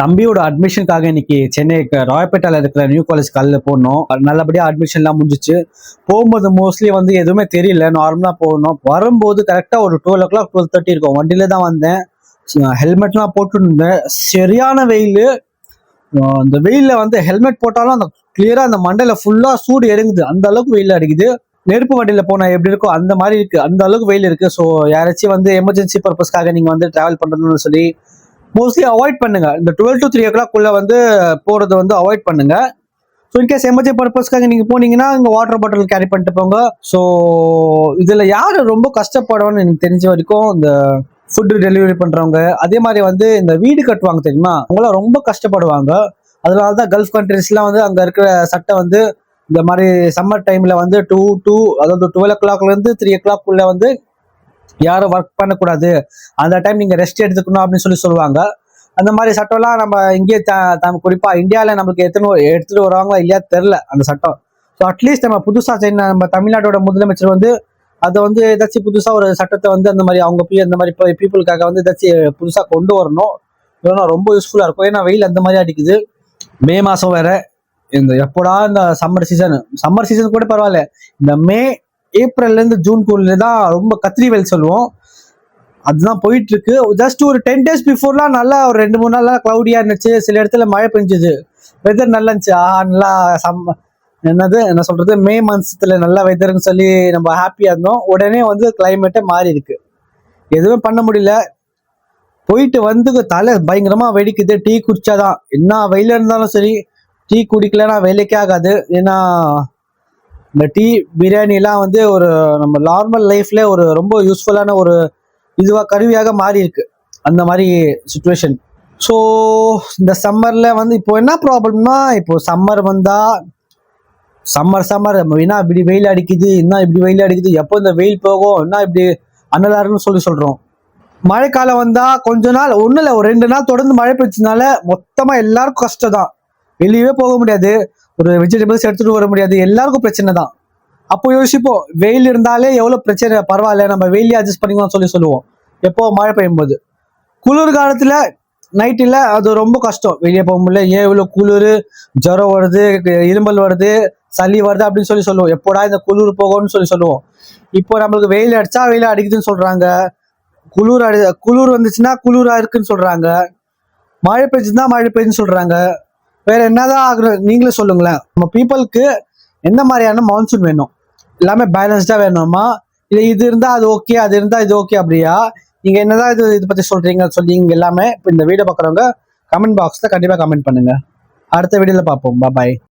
தம்பியோட அட்மிஷனுக்காக இன்னைக்கு சென்னை ராயப்பேட்டால இருக்கிற நியூ காலேஜ் காலையில் போடணும். நல்லபடியாக அட்மிஷன்லாம் முடிஞ்சிச்சு. போகும்போது மோஸ்ட்லி வந்து எதுவுமே தெரியல, நார்மலாக போகணும். வரும்போது கரெக்டாக ஒரு 12 o'clock 12:30 இருக்கும். வண்டியில தான் வந்தேன். ஹெல்மெட்லாம் போட்டுருந்தேன். சரியான வெயில். அந்த வெயிலில் வந்து ஹெல்மெட் போட்டாலும் அந்த கிளியராக அந்த மண்டையில் ஃபுல்லாக சூடு இறங்குது. அந்த அளவுக்கு வெயில் அடிக்குது. நெருப்பு வண்டியில் போனால் எப்படி இருக்கோ அந்த மாதிரி இருக்கு. அந்த அளவுக்கு வெயில் இருக்கு. ஸோ யாராச்சும் வந்து எமர்ஜென்சி பர்பஸ்க்காக நீங்கள் வந்து டிராவல் பண்ணுறதுன்னு சொல்லி மோஸ்ட்லி அவாய்ட் பண்ணுங்க. இந்த 12 to 3 o'clock வந்து போறது வந்து அவாய்ட் பண்ணுங்க. ஸோ இன்கேஸ் எமர்ஜென்சி பர்பஸ்க்காக நீங்க போனீங்கன்னா இங்க வாட்டர் பாட்டில் கேரி பண்ணிட்டு போங்க. ஸோ இதுல யாரு ரொம்ப கஷ்டப்படுவான்னு எனக்கு தெரிஞ்ச வரைக்கும் இந்த ஃபுட் டெலிவரி பண்றவங்க, அதே மாதிரி வந்து இந்த வீடு கட்டுவாங்க தெரியுமா, அவங்களாம் ரொம்ப கஷ்டப்படுவாங்க. அதனாலதான் கல்ஃப் கண்ட்ரிஸ்லாம் வந்து அங்க இருக்கிற சட்டம் வந்து இந்த மாதிரி சம்மர் டைம்ல வந்து 2 அதாவது 12 o'clock இருந்து 3 o'clock வந்து யாரும் ஒர்க் பண்ணக்கூடாது, அந்த டைம் நீங்க ரெஸ்ட் எடுத்துக்கணும் அப்படின்னு சொல்லுவாங்க. அந்த மாதிரி சட்டம்லாம் நம்ம இங்கேயே குறிப்பா இந்தியாவில் நம்மளுக்கு எடுத்துட்டு வருவாங்களா இல்லையா தெரியல அந்த சட்டம். ஸோ அட்லீஸ்ட் நம்ம புதுசா நம்ம தமிழ்நாட்டோட முதலமைச்சர் வந்து அதை வந்து ஏதாச்சும் புதுசா ஒரு சட்டத்தை வந்து அந்த மாதிரி அவங்க அந்த மாதிரி பீப்புளுக்காக வந்து ஏதாச்சும் புதுசா கொண்டு வரணும். இல்லைன்னா ரொம்ப யூஸ்ஃபுல்லா இருக்கும். ஏன்னா வெயில் அந்த மாதிரி அடிக்குது. மே மாசம் வேற. இந்த எப்படா இந்த சம்மர் சீசன் கூட பரவாயில்ல, இந்த மே ஏப்ரல்ல இருந்து ஜூன்குள்ள தான் ரொம்ப கத்திரி வெயில் சொல்லுவோம், அதுதான் போயிட்டு இருக்கு. ஜஸ்ட் ஒரு 10 days பிஃபோர்லாம் நல்லா ஒரு 2-3 நாள் கிளவுடியா இருந்துச்சு. சில இடத்துல மழை பெஞ்சுது, வெதர் நல்லா இருந்துச்சு. நல்லா என்ன சொல்றது, மே மந்த்ஸ்ல நல்ல வெதர்னு சொல்லி நம்ம ஹாப்பியா இருந்தோம். உடனே வந்து கிளைமேட்டே மாறி இருக்கு. எதுவுமே பண்ண முடியல. போயிட்டு வந்து தலை பயங்கரமா வெடிக்குது. டீ குடிச்சாதான், என்ன வெயில இருந்தாலும் சரி டீ குடிக்கலன்னா வேலைக்கே ஆகாது. ஏன்னா இந்த டீ பிரியாணிலாம் வந்து ஒரு நம்ம நார்மல் லைஃப்ல ஒரு ரொம்ப யூஸ்ஃபுல்லான ஒரு கருவியாக மாறி இருக்கு அந்த மாதிரி சுச்சுவேஷன். ஸோ இந்த சம்மர்ல வந்து இப்போ என்ன ப்ராப்ளம்னா, இப்போ சம்மர் வந்தா சம்மர் என்ன இப்படி வெயில் அடிக்குது, எப்போ இந்த வெயில் போகும், என்ன இப்படி அனலாருன்னு சொல்றோம். மழைக்காலம் வந்தா கொஞ்ச நாள் ஒன்றும் இல்லை, ஒரு 2 நாள் தொடர்ந்து மழை பெஞ்சதுனால மொத்தமா எல்லாருக்கும் கஷ்டம் தான். வெளியவே போக முடியாது, ஒரு வெஜிடபிள்ஸ் எடுத்துட்டு வர முடியாது, எல்லாருக்கும் பிரச்சனை தான். அப்போ யோசிப்போம், வெயில் இருந்தாலே எவ்வளவு பிரச்சனை, பரவாயில்ல நம்ம வெயிலே அட்ஜஸ்ட் பண்ணிக்கலாம் சொல்லுவோம். எப்போ மழை பெய்யும் போது. குளிர் காலத்துல நைட்டில் அது ரொம்ப கஷ்டம், வெளியே போக முடியல, ஏன் இவ்வளவு குளிர், ஜுரம் வருது, இருமல் வருது, சளி வருது அப்படின்னு சொல்லுவோம். எப்போடா இந்த குளிர் போகும்னு சொல்லுவோம். இப்போ நம்மளுக்கு வெயில் அடிச்சா வெயில் அடிக்குதுன்னு சொல்றாங்க, குளிர் வந்துச்சுன்னா குளிரா இருக்குன்னு சொல்றாங்க, மழை பெய்ஞ்சுன்னா மழை பெய்யுன்னு சொல்றாங்க. வேற என்னதான் ஆகுறது நீங்களே சொல்லுங்களேன். நம்ம பீப்புளுக்கு எந்த மாதிரியான மான்சூன் வேணும்? எல்லாமே பேலன்ஸ்டா வேணுமா, இல்லை இது இருந்தா அது ஓகே, அது இருந்தா இது ஓகே அப்படியா? நீங்க என்னதான் இது பத்தி சொல்றீங்க சொல்லி எல்லாமே இப்போ இந்த வீடியோ பார்க்குறவங்க கமெண்ட் பாக்ஸ்ல கண்டிப்பா கமெண்ட் பண்ணுங்க. அடுத்த வீடியோல பார்ப்போம். பாய்.